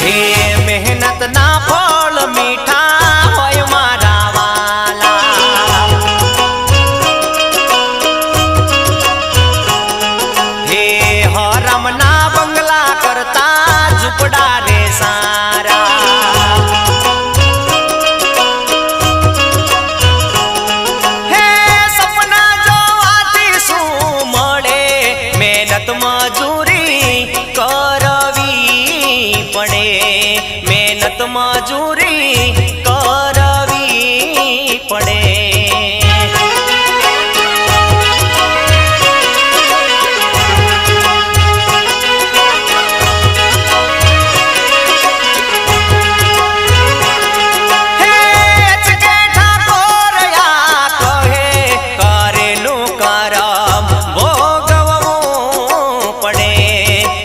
હે મહેનત ના ફળ મીઠા હોય મારા વાલા, હે હરમ ના બંગલા કરતા ઝૂંપડા રે સારા, હે સપના જોવાથી શું મળે, મહેનત મજૂરી કરવી પડે, મહેનત મજૂરી